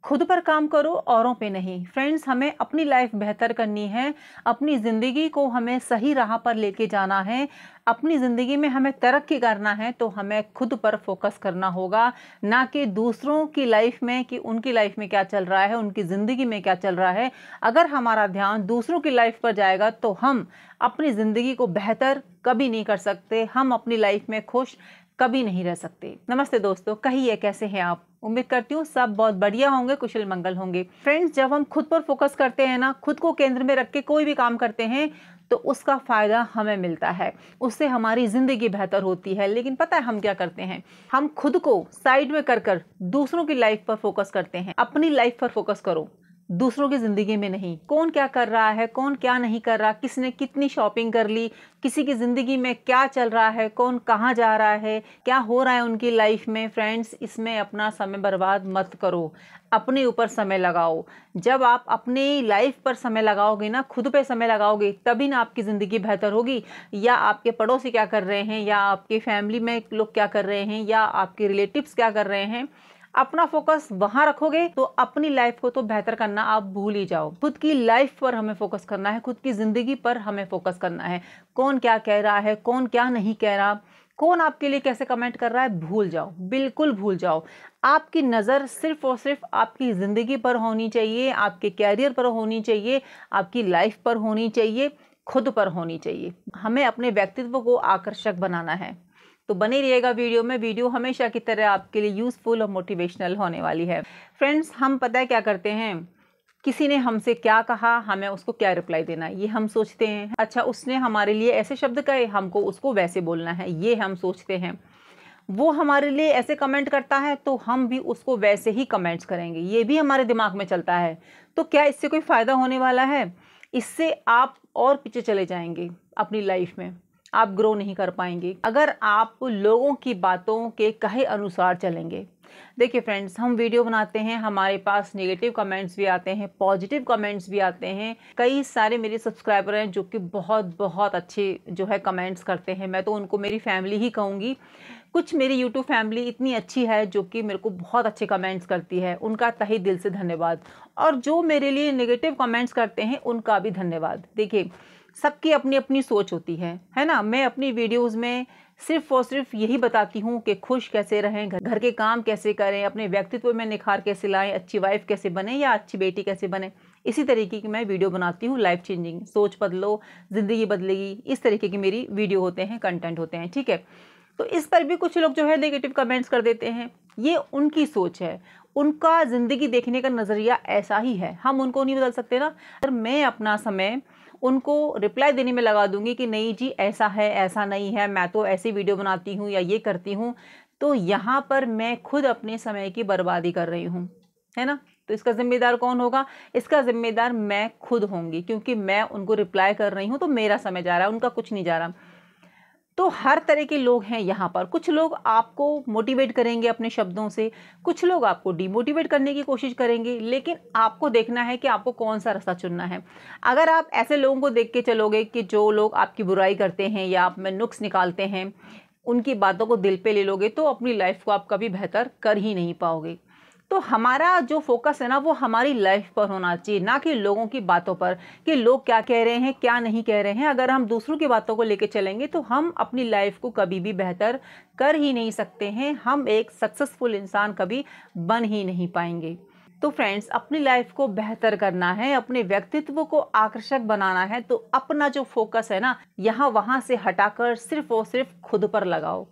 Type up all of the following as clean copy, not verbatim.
खुद पर काम करो, औरों पे नहीं। फ्रेंड्स, हमें अपनी लाइफ बेहतर करनी है, अपनी ज़िंदगी को हमें सही राह पर लेके जाना है, अपनी ज़िंदगी में हमें तरक्की करना है, तो हमें खुद पर फोकस करना होगा, ना कि दूसरों की लाइफ में कि उनकी लाइफ में क्या चल रहा है, उनकी ज़िंदगी में क्या चल रहा है। अगर हमारा ध्यान दूसरों की लाइफ पर जाएगा तो हम अपनी ज़िंदगी को बेहतर कभी नहीं कर सकते, हम अपनी लाइफ में खुश कभी नहीं रह सकते। नमस्ते दोस्तों, कहिए कैसे हैं आप? उम्मीद करती हूँ सब बहुत बढ़िया होंगे, कुशल मंगल होंगे। फ्रेंड्स, जब हम खुद पर फोकस करते हैं ना, खुद को केंद्र में रख के कोई भी काम करते हैं तो उसका फायदा हमें मिलता है, उससे हमारी जिंदगी बेहतर होती है। लेकिन पता है हम क्या करते हैं? हम खुद को साइड में कर दूसरों की लाइफ पर फोकस करते हैं। अपनी लाइफ पर फोकस करो, दूसरों की ज़िंदगी में नहीं। कौन क्या कर रहा है, कौन क्या नहीं कर रहा, किसने कितनी शॉपिंग कर ली, किसी की ज़िंदगी में क्या चल रहा है, कौन कहाँ जा रहा है, क्या हो रहा है उनकी लाइफ में। फ्रेंड्स, इसमें अपना समय बर्बाद मत करो, अपने ऊपर समय लगाओ। जब आप अपनी लाइफ पर समय लगाओगे ना, खुद पे समय लगाओगे, तभी ना आपकी ज़िंदगी बेहतर होगी। या आपके पड़ोसी क्या कर रहे हैं, या आपके फैमिली में लोग क्या कर रहे हैं, या आपके रिलेटिव्स क्या कर रहे हैं, अपना फोकस वहां रखोगे तो अपनी लाइफ को तो बेहतर करना आप भूल ही जाओ। खुद की लाइफ पर हमें फोकस करना है, खुद की जिंदगी पर हमें फोकस करना है। कौन क्या कह रहा है, कौन क्या नहीं कह रहा, कौन आपके लिए कैसे कमेंट कर रहा है, भूल जाओ, बिल्कुल भूल जाओ। आपकी नज़र सिर्फ और सिर्फ आपकी ज़िंदगी पर होनी चाहिए, आपके कैरियर पर होनी चाहिए, आपकी लाइफ पर होनी चाहिए, खुद पर होनी चाहिए। हमें अपने व्यक्तित्व को आकर्षक बनाना है। तो बने रहिएगा वीडियो में। वीडियो हमेशा की तरह आपके लिए यूज़फुल और मोटिवेशनल होने वाली है। फ्रेंड्स, हम पता है क्या करते हैं? किसी ने हमसे क्या कहा, हमें उसको क्या रिप्लाई देना है, ये हम सोचते हैं। अच्छा, उसने हमारे लिए ऐसे शब्द कहे, हमको उसको वैसे बोलना है, ये हम सोचते हैं। वो हमारे लिए ऐसे कमेंट करता है तो हम भी उसको वैसे ही कमेंट्स करेंगे, ये भी हमारे दिमाग में चलता है। तो क्या इससे कोई फ़ायदा होने वाला है? इससे आप और पीछे चले जाएंगे अपनी लाइफ में, आप ग्रो नहीं कर पाएंगे अगर आप लोगों की बातों के कहे अनुसार चलेंगे। देखिए फ्रेंड्स, हम वीडियो बनाते हैं, हमारे पास नेगेटिव कमेंट्स भी आते हैं, पॉजिटिव कमेंट्स भी आते हैं। कई सारे मेरे सब्सक्राइबर हैं जो कि बहुत बहुत अच्छे जो है कमेंट्स करते हैं, मैं तो उनको मेरी फैमिली ही कहूँगी। कुछ मेरी यूट्यूब फैमिली इतनी अच्छी है जो कि मेरे को बहुत अच्छे कमेंट्स करती है, उनका तहे दिल से धन्यवाद। और जो मेरे लिए नेगेटिव कमेंट्स करते हैं उनका भी धन्यवाद। देखिए, सबकी अपनी अपनी सोच होती है ना। मैं अपनी वीडियोस में सिर्फ और सिर्फ यही बताती हूँ कि खुश कैसे रहें, घर के काम कैसे करें, अपने व्यक्तित्व में निखार कैसे लाएं, अच्छी वाइफ कैसे बने या अच्छी बेटी कैसे बने। इसी तरीके की मैं वीडियो बनाती हूँ। लाइफ चेंजिंग, सोच बदलो ज़िंदगी बदलेगी, इस तरीके की मेरी वीडियो होते हैं, कंटेंट होते हैं, ठीक है। तो इस पर भी कुछ लोग जो है नेगेटिव कमेंट्स कर देते हैं। ये उनकी सोच है, उनका ज़िंदगी देखने का नज़रिया ऐसा ही है, हम उनको नहीं बदल सकते ना। अगर मैं अपना समय उनको रिप्लाई देने में लगा दूंगी कि नहीं जी ऐसा है, ऐसा नहीं है, मैं तो ऐसी वीडियो बनाती हूँ या ये करती हूँ, तो यहाँ पर मैं खुद अपने समय की बर्बादी कर रही हूँ, है ना। तो इसका जिम्मेदार कौन होगा? इसका जिम्मेदार मैं खुद होंगी, क्योंकि मैं उनको रिप्लाई कर रही हूँ तो मेरा समय जा रहा है, उनका कुछ नहीं जा रहा। तो हर तरह के लोग हैं यहाँ पर। कुछ लोग आपको मोटिवेट करेंगे अपने शब्दों से, कुछ लोग आपको डिमोटिवेट करने की कोशिश करेंगे, लेकिन आपको देखना है कि आपको कौन सा रास्ता चुनना है। अगर आप ऐसे लोगों को देख के चलोगे कि जो लोग आपकी बुराई करते हैं या आप में नुक्स निकालते हैं, उनकी बातों को दिल पे ले लोगे, तो अपनी लाइफ को आप कभी बेहतर कर ही नहीं पाओगे। तो हमारा जो फोकस है ना, वो हमारी लाइफ पर होना चाहिए, ना कि लोगों की बातों पर कि लोग क्या कह रहे हैं, क्या नहीं कह रहे हैं। अगर हम दूसरों की बातों को लेकर चलेंगे तो हम अपनी लाइफ को कभी भी बेहतर कर ही नहीं सकते हैं, हम एक सक्सेसफुल इंसान कभी बन ही नहीं पाएंगे। तो फ्रेंड्स, अपनी लाइफ को बेहतर करना है, अपने व्यक्तित्व को आकर्षक बनाना है, तो अपना जो फोकस है ना, यहाँ वहाँ से हटाकर सिर्फ और सिर्फ खुद पर लगाओ।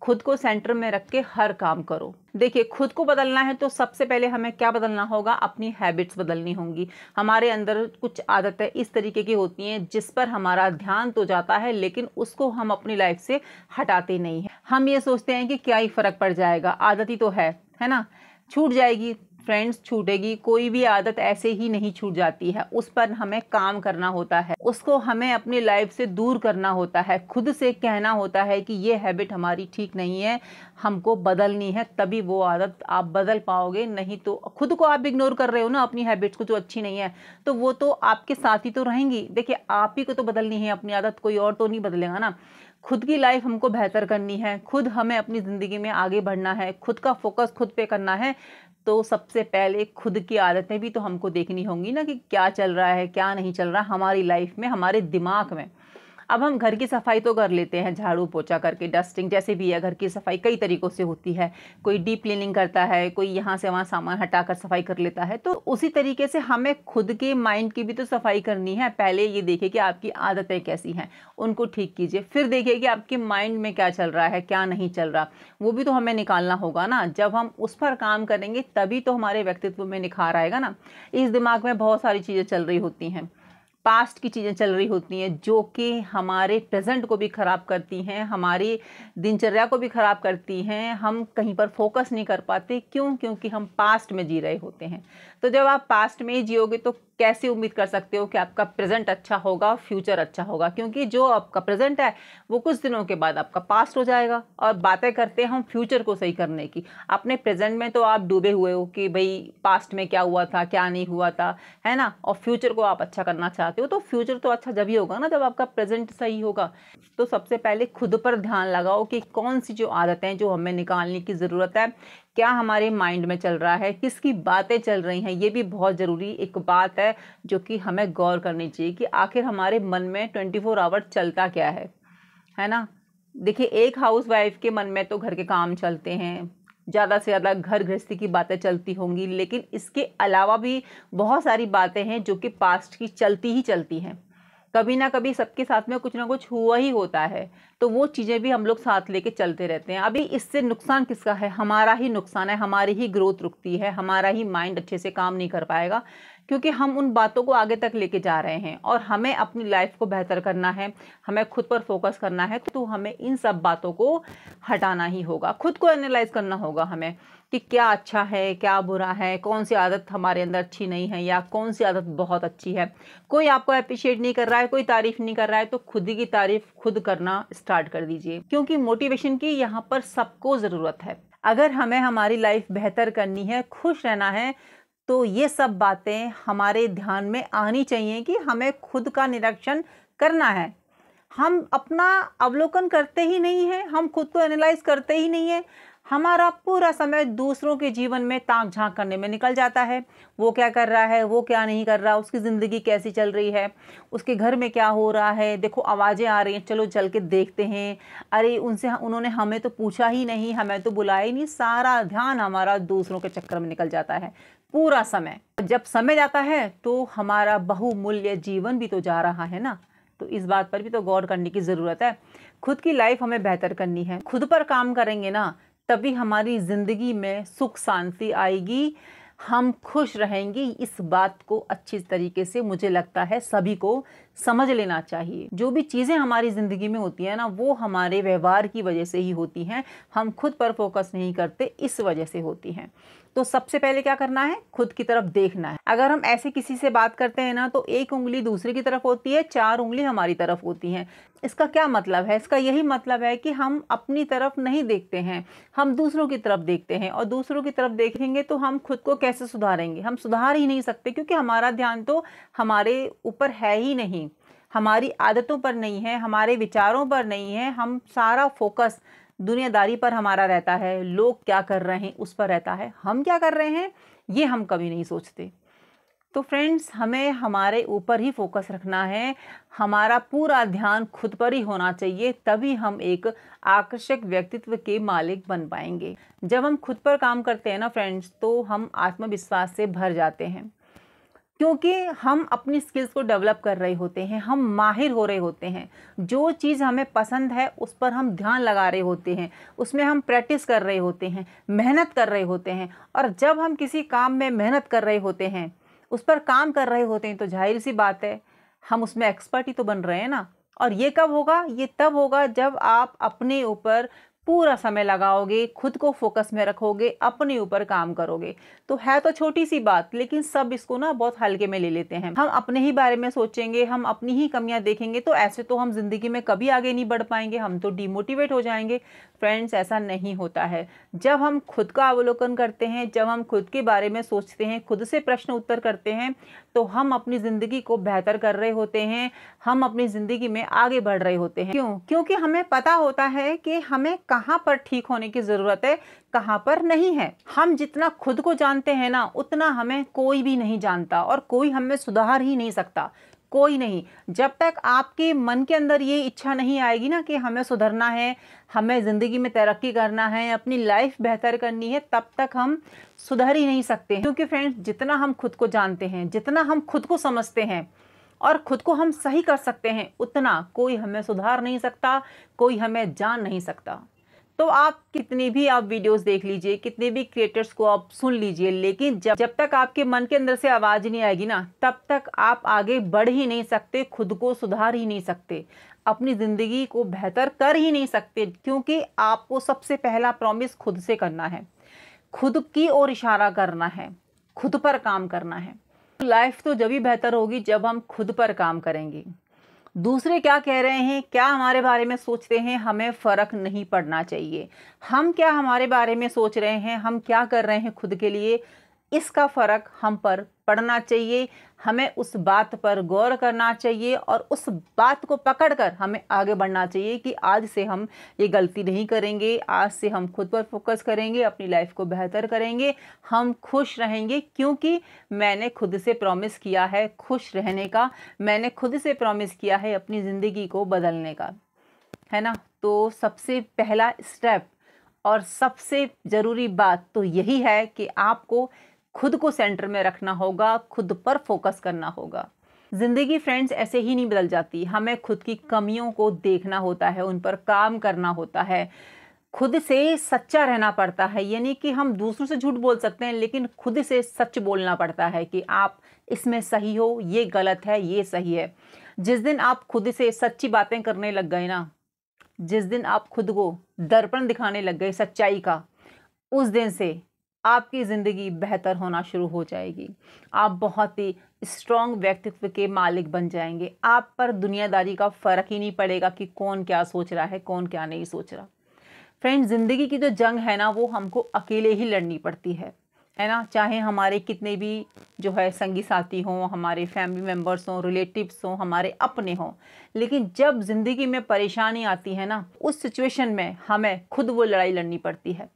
खुद को सेंटर में रख के हर काम करो। देखिए, खुद को बदलना है तो सबसे पहले हमें क्या बदलना होगा? अपनी हैबिट्स बदलनी होंगी। हमारे अंदर कुछ आदतें इस तरीके की होती हैं जिस पर हमारा ध्यान तो जाता है, लेकिन उसको हम अपनी लाइफ से हटाते नहीं हैं। हम ये सोचते हैं कि क्या ही फर्क पड़ जाएगा, आदत ही तो है ना, छूट जाएगी। फ्रेंड्स, छूटेगी, कोई भी आदत ऐसे ही नहीं छूट जाती है, उस पर हमें काम करना होता है, उसको हमें अपनी लाइफ से दूर करना होता है, खुद से कहना होता है कि ये हैबिट हमारी ठीक नहीं है, हमको बदलनी है, तभी वो आदत आप बदल पाओगे। नहीं तो खुद को आप इग्नोर कर रहे हो ना, अपनी हैबिट्स को जो अच्छी नहीं है, तो वो तो आपके साथ ही तो रहेंगी। देखिए, आप ही को तो बदलनी है अपनी आदत, कोई और तो नहीं बदलेगा ना। खुद की लाइफ हमको बेहतर करनी है, खुद हमें अपनी ज़िंदगी में आगे बढ़ना है, खुद का फोकस खुद पे करना है, तो सबसे पहले खुद की आदतें भी तो हमको देखनी होंगी ना, कि क्या चल रहा है, क्या नहीं चल रहा हमारी लाइफ में, हमारे दिमाग में। अब हम घर की सफाई तो कर लेते हैं, झाड़ू पोछा करके, डस्टिंग, जैसे भी है घर की सफाई कई तरीक़ों से होती है। कोई डीप क्लीनिंग करता है, कोई यहाँ से वहाँ सामान हटाकर सफाई कर लेता है। तो उसी तरीके से हमें खुद के माइंड की भी तो सफाई करनी है। पहले ये देखिए कि आपकी आदतें कैसी हैं, उनको ठीक कीजिए। फिर देखिए कि आपके माइंड में क्या चल रहा है, क्या नहीं चल रहा, वो भी तो हमें निकालना होगा ना। जब हम उस पर काम करेंगे तभी तो हमारे व्यक्तित्व में निखार आएगा ना। इस दिमाग में बहुत सारी चीज़ें चल रही होती हैं, पास्ट की चीज़ें चल रही होती हैं, जो कि हमारे प्रेजेंट को भी ख़राब करती हैं, हमारी दिनचर्या को भी ख़राब करती हैं। हम कहीं पर फोकस नहीं कर पाते, क्यों? क्योंकि हम पास्ट में जी रहे होते हैं। तो जब आप पास्ट में ही जियोगे तो कैसे उम्मीद कर सकते हो कि आपका प्रेजेंट अच्छा होगा, फ्यूचर अच्छा होगा? क्योंकि जो आपका प्रेजेंट है वो कुछ दिनों के बाद आपका पास्ट हो जाएगा। और बातें करते हैं हम फ्यूचर को सही करने की, अपने प्रेजेंट में तो आप डूबे हुए हो कि भाई पास्ट में क्या हुआ था, क्या नहीं हुआ था, है ना। और फ्यूचर को आप अच्छा करना चाहते हो, तो फ्यूचर तो अच्छा जब ही होगा ना जब आपका प्रेजेंट सही होगा। तो सबसे पहले खुद पर ध्यान लगाओ कि कौन सी जो आदतें जो हमें निकालने की ज़रूरत है, क्या हमारे माइंड में चल रहा है, किसकी बातें चल रही हैं। ये भी बहुत ज़रूरी एक बात है जो कि हमें गौर करनी चाहिए कि आखिर हमारे मन में 24 आवर चलता क्या है ना। देखिए, एक हाउसवाइफ के मन में तो घर के काम चलते हैं, ज़्यादा से ज़्यादा घर गृहस्थी की बातें चलती होंगी, लेकिन इसके अलावा भी बहुत सारी बातें हैं जो कि पास्ट की चलती ही चलती हैं। कभी ना कभी सबके साथ में कुछ ना कुछ हुआ ही होता है, तो वो चीज़ें भी हम लोग साथ लेके चलते रहते हैं। अभी इससे नुकसान किसका है? हमारा ही नुकसान है, हमारी ही ग्रोथ रुकती है, हमारा ही माइंड अच्छे से काम नहीं कर पाएगा, क्योंकि हम उन बातों को आगे तक लेके जा रहे हैं। और हमें अपनी लाइफ को बेहतर करना है, हमें खुद पर फोकस करना है, तो हमें इन सब बातों को हटाना ही होगा। खुद को एनालाइज करना होगा हमें कि क्या अच्छा है, क्या बुरा है, कौन सी आदत हमारे अंदर अच्छी नहीं है या कौन सी आदत बहुत अच्छी है। कोई आपको अप्रिशिएट नहीं कर रहा है, कोई तारीफ नहीं कर रहा है, तो खुद ही की तारीफ खुद करना स्टार्ट कर दीजिए, क्योंकि मोटिवेशन की यहाँ पर सबको ज़रूरत है। अगर हमें हमारी लाइफ बेहतर करनी है, खुश रहना है, तो ये सब बातें हमारे ध्यान में आनी चाहिए कि हमें खुद का निरीक्षण करना है। हम अपना अवलोकन करते ही नहीं हैं, हम खुद को एनालाइज करते ही नहीं है। हमारा पूरा समय दूसरों के जीवन में ताक झांक करने में निकल जाता है। वो क्या कर रहा है, वो क्या नहीं कर रहा, उसकी ज़िंदगी कैसी चल रही है, उसके घर में क्या हो रहा है, देखो आवाज़ें आ रही हैं, चलो चल के देखते हैं, अरे उन्होंने हमें तो पूछा ही नहीं, हमें तो बुलाया ही नहीं। सारा ध्यान हमारा दूसरों के चक्कर में निकल जाता है पूरा समय। जब समय जाता है तो हमारा बहुमूल्य जीवन भी तो जा रहा है ना। तो इस बात पर भी तो गौर करने की ज़रूरत है। खुद की लाइफ हमें बेहतर करनी है, खुद पर काम करेंगे ना, तभी हमारी ज़िंदगी में सुख शांति आएगी, हम खुश रहेंगे। इस बात को अच्छी तरीके से मुझे लगता है सभी को समझ लेना चाहिए। जो भी चीज़ें हमारी ज़िंदगी में होती हैं ना, वो हमारे व्यवहार की वजह से ही होती हैं, हम खुद पर फोकस नहीं करते, इस वजह से होती हैं। तो सबसे पहले क्या करना है, खुद की तरफ देखना है। अगर हम ऐसे किसी से बात करते हैं ना, तो एक उंगली दूसरे की तरफ होती है, 4 उंगली हमारी तरफ होती हैं। इसका क्या मतलब है? इसका यही मतलब है कि हम अपनी तरफ नहीं देखते हैं, हम दूसरों की तरफ देखते हैं। और दूसरों की तरफ देखेंगे तो हम खुद को कैसे सुधारेंगे? हम सुधार ही नहीं सकते, क्योंकि हमारा ध्यान तो हमारे ऊपर है ही नहीं, हमारी आदतों पर नहीं है, हमारे विचारों पर नहीं है। हम सारा फोकस दुनियादारी पर हमारा रहता है, लोग क्या कर रहे हैं उस पर रहता है, हम क्या कर रहे हैं ये हम कभी नहीं सोचते। तो फ्रेंड्स, हमें हमारे ऊपर ही फोकस रखना है, हमारा पूरा ध्यान खुद पर ही होना चाहिए, तभी हम एक आकर्षक व्यक्तित्व के मालिक बन पाएंगे। जब हम खुद पर काम करते हैं ना फ्रेंड्स, तो हम आत्मविश्वास से भर जाते हैं, क्योंकि हम अपनी स्किल्स को डेवलप कर रहे होते हैं, हम माहिर हो रहे होते हैं। जो चीज़ हमें पसंद है उस पर हम ध्यान लगा रहे होते हैं, उसमें हम प्रैक्टिस कर रहे होते हैं, मेहनत कर रहे होते हैं। और जब हम किसी काम में मेहनत कर रहे होते हैं, उस पर काम कर रहे होते हैं, तो जाहिर सी बात है हम उसमें एक्सपर्ट ही तो बन रहे हैं ना। और ये कब होगा? ये तब होगा जब आप अपने ऊपर पूरा समय लगाओगे, खुद को फोकस में रखोगे, अपने ऊपर काम करोगे। तो है तो छोटी सी बात, लेकिन सब इसको ना बहुत हल्के में ले लेते हैं। हम अपने ही बारे में सोचेंगे, हम अपनी ही कमियां देखेंगे, तो ऐसे तो हम जिंदगी में कभी आगे नहीं बढ़ पाएंगे, हम तो डिमोटिवेट हो जाएंगे। फ्रेंड्स, ऐसा नहीं होता है। जब हम खुद का अवलोकन करते हैं, जब हम खुद के बारे में सोचते हैं, खुद से प्रश्न उत्तर करते हैं, तो हम अपनी ज़िंदगी को बेहतर कर रहे होते हैं, हम अपनी ज़िंदगी में आगे बढ़ रहे होते हैं। क्यों? क्योंकि हमें पता होता है कि हमें कहाँ कहाँ पर ठीक होने की ज़रूरत है, कहाँ पर नहीं है। हम जितना खुद को जानते हैं ना, उतना हमें कोई भी नहीं जानता और कोई हमें सुधार ही नहीं सकता, कोई नहीं। जब तक आपके मन के अंदर ये इच्छा नहीं आएगी ना कि हमें सुधरना है, हमें ज़िंदगी में तरक्की करना है, अपनी लाइफ बेहतर करनी है, तब तक हम सुधर ही नहीं सकते। क्योंकि फ्रेंड्स, जितना हम खुद को जानते हैं, जितना हम खुद को समझते हैं और खुद को हम सही कर सकते हैं, उतना कोई हमें सुधार नहीं सकता, कोई हमें जान नहीं सकता। तो आप कितनी भी आप वीडियोस देख लीजिए, कितने भी क्रिएटर्स को आप सुन लीजिए, लेकिन जब तक आपके मन के अंदर से आवाज़ नहीं आएगी ना, तब तक आप आगे बढ़ ही नहीं सकते, खुद को सुधार ही नहीं सकते, अपनी ज़िंदगी को बेहतर कर ही नहीं सकते। क्योंकि आपको सबसे पहला प्रॉमिस खुद से करना है, खुद की ओर इशारा करना है, खुद पर काम करना है। लाइफ तो जब ही बेहतर होगी जब हम खुद पर काम करेंगे। दूसरे क्या कह रहे हैं, क्या हमारे बारे में सोचते हैं, हमें फ़र्क नहीं पड़ना चाहिए। हम क्या हमारे बारे में सोच रहे हैं, हम क्या कर रहे हैं खुद के लिए, इसका फ़र्क हम पर पड़ना चाहिए। हमें उस बात पर गौर करना चाहिए और उस बात को पकड़कर हमें आगे बढ़ना चाहिए कि आज से हम ये गलती नहीं करेंगे, आज से हम खुद पर फोकस करेंगे, अपनी लाइफ को बेहतर करेंगे, हम खुश रहेंगे। क्योंकि मैंने खुद से प्रॉमिस किया है खुश रहने का, मैंने खुद से प्रॉमिस किया है अपनी ज़िंदगी को बदलने का, है ना। तो सबसे पहला स्टेप और सबसे ज़रूरी बात तो यही है कि आपको खुद को सेंटर में रखना होगा, खुद पर फोकस करना होगा। ज़िंदगी फ्रेंड्स ऐसे ही नहीं बदल जाती, हमें खुद की कमियों को देखना होता है, उन पर काम करना होता है, खुद से सच्चा रहना पड़ता है। यानी कि हम दूसरों से झूठ बोल सकते हैं, लेकिन खुद से सच बोलना पड़ता है कि आप इसमें सही हो, ये गलत है, ये सही है। जिस दिन आप खुद से सच्ची बातें करने लग गए ना, जिस दिन आप खुद को दर्पण दिखाने लग गए सच्चाई का, उस दिन से आपकी ज़िंदगी बेहतर होना शुरू हो जाएगी। आप बहुत ही स्ट्रॉन्ग व्यक्तित्व के मालिक बन जाएंगे। आप पर दुनियादारी का फ़र्क ही नहीं पड़ेगा कि कौन क्या सोच रहा है, कौन क्या नहीं सोच रहा। फ्रेंड्स, ज़िंदगी की जो जंग है ना, वो हमको अकेले ही लड़नी पड़ती है ना। चाहे हमारे कितने भी जो है संगी साथी हों, हमारे फैमिली मेम्बर्स हों, रिलेटिव्स हों, हमारे अपने हों, लेकिन जब ज़िंदगी में परेशानी आती है ना, उस सिचुएशन में हमें खुद वो लड़ाई लड़नी पड़ती है।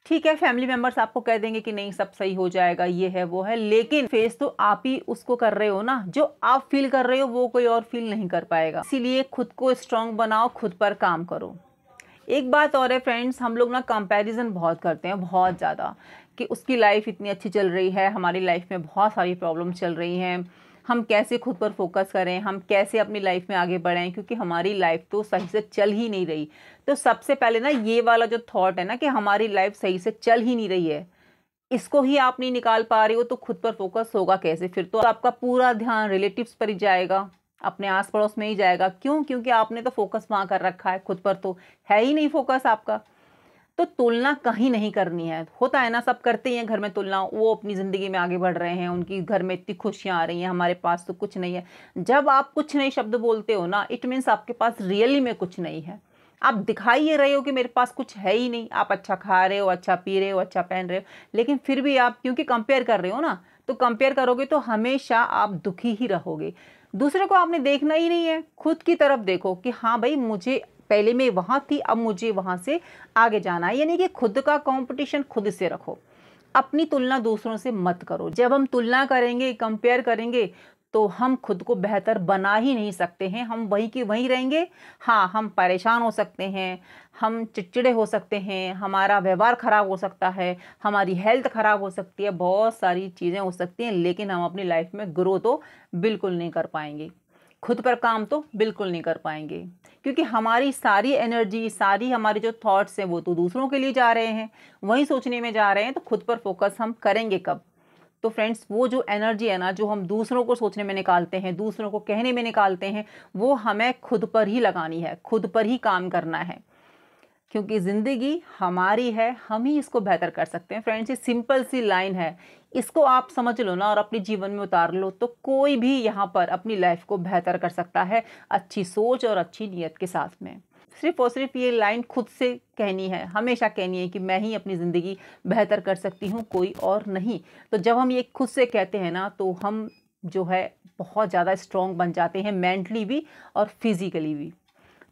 ठीक है, फैमिली मेम्बर्स आपको कह देंगे कि नहीं सब सही हो जाएगा, ये है वो है, लेकिन फेस तो आप ही उसको कर रहे हो ना। जो आप फील कर रहे हो वो कोई और फील नहीं कर पाएगा। इसीलिए खुद को स्ट्रांग बनाओ, खुद पर काम करो। एक बात और है फ्रेंड्स, हम लोग ना कंपैरिजन बहुत करते हैं, बहुत ज़्यादा, कि उसकी लाइफ इतनी अच्छी चल रही है, हमारी लाइफ में बहुत सारी प्रॉब्लम चल रही हैं, हम कैसे खुद पर फोकस करें, हम कैसे अपनी लाइफ में आगे बढ़ें, क्योंकि हमारी लाइफ तो सही से चल ही नहीं रही। तो सबसे पहले ना ये वाला जो थॉट है ना कि हमारी लाइफ सही से चल ही नहीं रही है, इसको ही आप नहीं निकाल पा रहे हो, तो खुद पर फोकस होगा कैसे? फिर तो आपका पूरा ध्यान रिलेटिव्स पर ही जाएगा, अपने आस पड़ोस में ही जाएगा। क्यों? क्योंकि आपने तो फोकस वहाँ कर रखा है, खुद पर तो है ही नहीं फोकस आपका। तो तुलना कहीं नहीं करनी है। होता है ना, सब करते हैं घर में तुलना, वो अपनी ज़िंदगी में आगे बढ़ रहे हैं, उनकी घर में इतनी खुशियाँ आ रही हैं, हमारे पास तो कुछ नहीं है। जब आप कुछ नहीं शब्द बोलते हो ना, इट मीन्स आपके पास रियली में कुछ नहीं है। आप दिखाई ये रहे हो कि मेरे पास कुछ है ही नहीं। आप अच्छा खा रहे हो, अच्छा पी रहे हो, अच्छा पहन रहे हो, लेकिन फिर भी आप क्योंकि कंपेयर कर रहे हो ना, तो कंपेयर करोगे तो हमेशा आप दुखी ही रहोगे। दूसरे को आपने देखना ही नहीं है, खुद की तरफ देखो कि हाँ भाई, मुझे पहले मैं वहाँ थी, अब मुझे वहाँ से आगे जाना है। यानी कि खुद का कंपटीशन खुद से रखो, अपनी तुलना दूसरों से मत करो। जब हम तुलना करेंगे, कंपेयर करेंगे, तो हम खुद को बेहतर बना ही नहीं सकते हैं, हम वहीं की वहीं रहेंगे। हाँ, हम परेशान हो सकते हैं, हम चिड़चिड़े हो सकते हैं, हमारा व्यवहार ख़राब हो सकता है, हमारी हेल्थ ख़राब हो सकती है, बहुत सारी चीज़ें हो सकती हैं, लेकिन हम अपनी लाइफ में ग्रो तो बिल्कुल नहीं कर पाएंगे, खुद पर काम तो बिल्कुल नहीं कर पाएंगे। क्योंकि हमारी सारी एनर्जी, सारी हमारे जो थॉट्स हैं, वो तो दूसरों के लिए जा रहे हैं, वहीं सोचने में जा रहे हैं, तो खुद पर फोकस हम करेंगे कब? तो फ्रेंड्स, वो जो एनर्जी है ना, जो हम दूसरों को सोचने में निकालते हैं, दूसरों को कहने में निकालते हैं, वो हमें खुद पर ही लगानी है, खुद पर ही काम करना है। क्योंकि ज़िंदगी हमारी है, हम ही इसको बेहतर कर सकते हैं। फ्रेंड्स, ये सिंपल सी लाइन है, इसको आप समझ लो ना और अपने जीवन में उतार लो, तो कोई भी यहाँ पर अपनी लाइफ को बेहतर कर सकता है, अच्छी सोच और अच्छी नीयत के साथ में। सिर्फ और सिर्फ ये लाइन खुद से कहनी है, हमेशा कहनी है कि मैं ही अपनी ज़िंदगी बेहतर कर सकती हूँ, कोई और नहीं। तो जब हम ये खुद से कहते हैं ना, तो हम जो है बहुत ज़्यादा स्ट्रॉन्ग बन जाते हैं, मेंटली भी और फिज़िकली भी।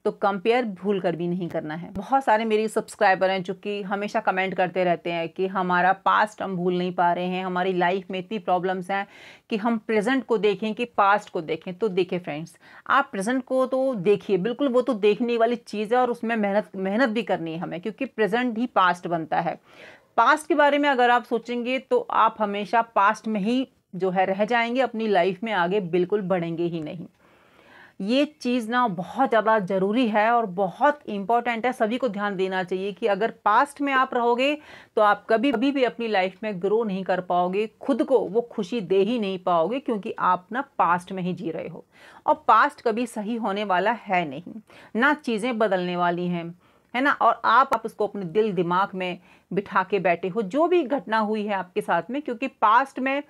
तो कंपेयर भूल कर भी नहीं करना है। बहुत सारे मेरे सब्सक्राइबर हैं जो कि हमेशा कमेंट करते रहते हैं कि हमारा पास्ट हम भूल नहीं पा रहे हैं, हमारी लाइफ में इतनी प्रॉब्लम्स हैं कि हम प्रेजेंट को देखें कि पास्ट को देखें। तो देखिए फ्रेंड्स, आप प्रेजेंट को तो देखिए, बिल्कुल वो तो देखने वाली चीज़ है और उसमें मेहनत भी करनी है हमें, क्योंकि प्रेजेंट ही पास्ट बनता है। पास्ट के बारे में अगर आप सोचेंगे तो आप हमेशा पास्ट में ही जो है रह जाएंगे, अपनी लाइफ में आगे बिल्कुल बढ़ेंगे ही नहीं। ये चीज़ ना बहुत ज़्यादा ज़रूरी है और बहुत इम्पॉर्टेंट है, सभी को ध्यान देना चाहिए कि अगर पास्ट में आप रहोगे तो आप कभी भी अपनी लाइफ में ग्रो नहीं कर पाओगे, खुद को वो खुशी दे ही नहीं पाओगे, क्योंकि आप ना पास्ट में ही जी रहे हो। और पास्ट कभी सही होने वाला है नहीं, ना चीज़ें बदलने वाली हैं, है ना। और आप उसको अपने दिल दिमाग में बिठा के बैठे हो, जो भी घटना हुई है आपके साथ में, क्योंकि पास्ट में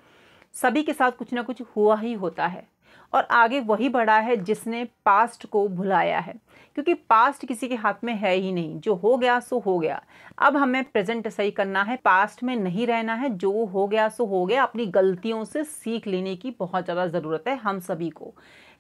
सभी के साथ कुछ ना कुछ हुआ ही होता है। और आगे वही बढ़ा है जिसने पास्ट को भुलाया है, क्योंकि पास्ट किसी के हाथ में है ही नहीं। जो हो गया सो हो गया, अब हमें प्रेजेंट सही करना है, पास्ट में नहीं रहना है। जो हो गया सो हो गया। अपनी गलतियों से सीख लेने की बहुत ज़्यादा ज़रूरत है हम सभी को,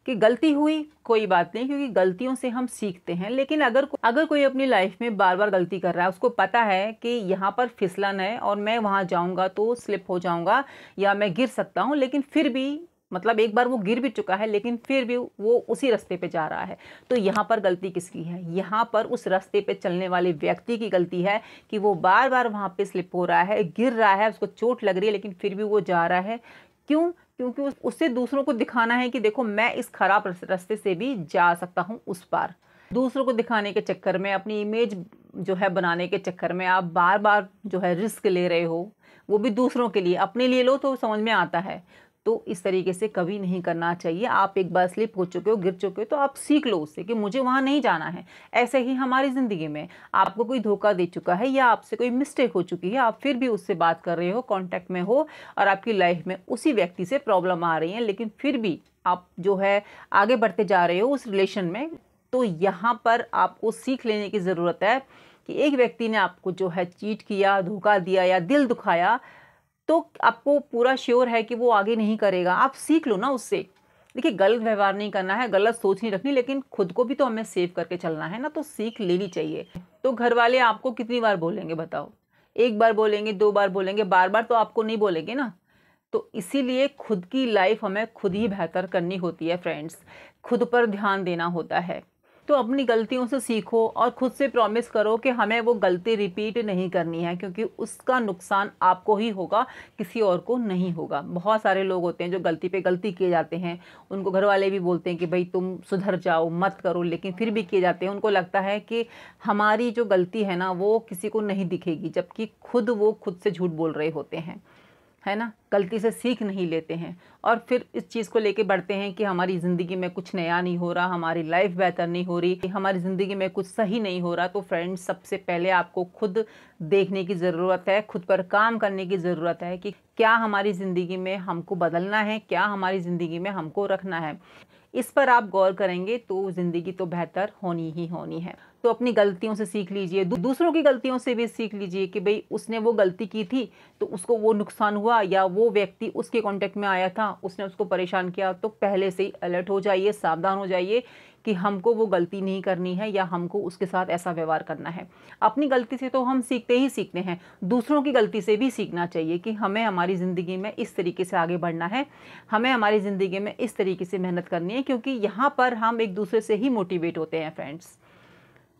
कि गलती हुई कोई बात नहीं, क्योंकि गलतियों से हम सीखते हैं। लेकिन अगर कोई अपनी लाइफ में बार बार गलती कर रहा है, उसको पता है कि यहाँ पर फिसलन है और मैं वहाँ जाऊँगा तो स्लिप हो जाऊँगा या मैं गिर सकता हूँ, लेकिन फिर भी मतलब एक बार वो गिर भी चुका है लेकिन फिर भी वो उसी रास्ते पे जा रहा है, तो यहाँ पर गलती किसकी है? यहाँ पर उस रास्ते पे चलने वाले व्यक्ति की गलती है कि वो बार बार वहाँ पे स्लिप हो रहा है, गिर रहा है, उसको चोट लग रही है, लेकिन फिर भी वो जा रहा है। क्यों? क्योंकि उससे दूसरों को दिखाना है कि देखो मैं इस खराब रास्ते से भी जा सकता हूँ उस पार। दूसरों को दिखाने के चक्कर में, अपनी इमेज जो है बनाने के चक्कर में आप बार बार जो है रिस्क ले रहे हो, वो भी दूसरों के लिए। अपने लिए लो तो समझ में आता है, तो इस तरीके से कभी नहीं करना चाहिए। आप एक बार स्लिप हो चुके हो, गिर चुके हो, तो आप सीख लो उससे कि मुझे वहाँ नहीं जाना है। ऐसे ही हमारी ज़िंदगी में आपको कोई धोखा दे चुका है या आपसे कोई मिस्टेक हो चुकी है, आप फिर भी उससे बात कर रहे हो, कांटेक्ट में हो और आपकी लाइफ में उसी व्यक्ति से प्रॉब्लम आ रही है, लेकिन फिर भी आप जो है आगे बढ़ते जा रहे हो उस रिलेशन में, तो यहाँ पर आपको सीख लेने की ज़रूरत है कि एक व्यक्ति ने आपको जो है चीट किया, धोखा दिया या दिल दुखाया, तो आपको पूरा श्योर है कि वो आगे नहीं करेगा। आप सीख लो ना उससे। देखिए, गलत व्यवहार नहीं करना है, गलत सोच नहीं रखनी, लेकिन खुद को भी तो हमें सेव करके चलना है ना, तो सीख लेनी चाहिए। तो घर वाले आपको कितनी बार बोलेंगे बताओ? एक बार बोलेंगे, 2 बार बोलेंगे, बार बार तो आपको नहीं बोलेंगे ना। तो इसीलिए खुद की लाइफ हमें खुद ही बेहतर करनी होती है फ्रेंड्स, खुद पर ध्यान देना होता है। तो अपनी गलतियों से सीखो और खुद से प्रॉमिस करो कि हमें वो गलती रिपीट नहीं करनी है, क्योंकि उसका नुकसान आपको ही होगा, किसी और को नहीं होगा। बहुत सारे लोग होते हैं जो गलती पे गलती किए जाते हैं, उनको घर वाले भी बोलते हैं कि भाई तुम सुधर जाओ, मत करो, लेकिन फिर भी किए जाते हैं। उनको लगता है कि हमारी जो गलती है ना वो किसी को नहीं दिखेगी, जबकि वो खुद से झूठ बोल रहे होते हैं, है ना। गलती से सीख नहीं लेते हैं और फिर इस चीज़ को लेके बढ़ते हैं कि हमारी ज़िंदगी में कुछ नया नहीं हो रहा, हमारी लाइफ बेहतर नहीं हो रही, हमारी ज़िंदगी में कुछ सही नहीं हो रहा। तो फ्रेंड्स, सबसे पहले आपको खुद देखने की ज़रूरत है, खुद पर काम करने की ज़रूरत है कि क्या हमारी ज़िंदगी में हमको बदलना है, क्या हमारी ज़िंदगी में हमको रखना है। इस पर आप गौर करेंगे तो ज़िंदगी तो बेहतर होनी ही होनी है। तो अपनी गलतियों से सीख लीजिए, दूसरों की गलतियों से भी सीख लीजिए कि भाई उसने वो गलती की थी तो उसको वो नुकसान हुआ, या वो व्यक्ति उसके कांटेक्ट में आया था, उसने उसको परेशान किया। तो पहले से ही अलर्ट हो जाइए, सावधान हो जाइए कि हमको वो गलती नहीं करनी है या हमको उसके साथ ऐसा व्यवहार करना है। अपनी गलती से तो हम सीखते ही सीखते हैं, दूसरों की गलती से भी सीखना चाहिए कि हमें हमारी ज़िंदगी में इस तरीके से आगे बढ़ना है, हमें हमारी ज़िंदगी में इस तरीके से मेहनत करनी है, क्योंकि यहाँ पर हम एक दूसरे से ही मोटिवेट होते हैं फ्रेंड्स।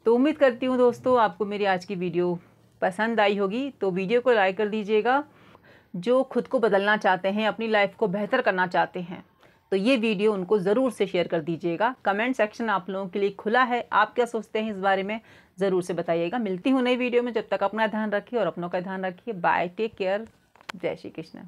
तो उम्मीद करती हूँ दोस्तों आपको मेरी आज की वीडियो पसंद आई होगी। तो वीडियो को लाइक कर दीजिएगा। जो खुद को बदलना चाहते हैं, अपनी लाइफ को बेहतर करना चाहते हैं, तो ये वीडियो उनको ज़रूर से शेयर कर दीजिएगा। कमेंट सेक्शन आप लोगों के लिए खुला है, आप क्या सोचते हैं इस बारे में ज़रूर से बताइएगा। मिलती हूँ नई वीडियो में, जब तक अपना ध्यान रखिए और अपनों का ध्यान रखिए। बाय, टेक केयर, जय श्री कृष्ण।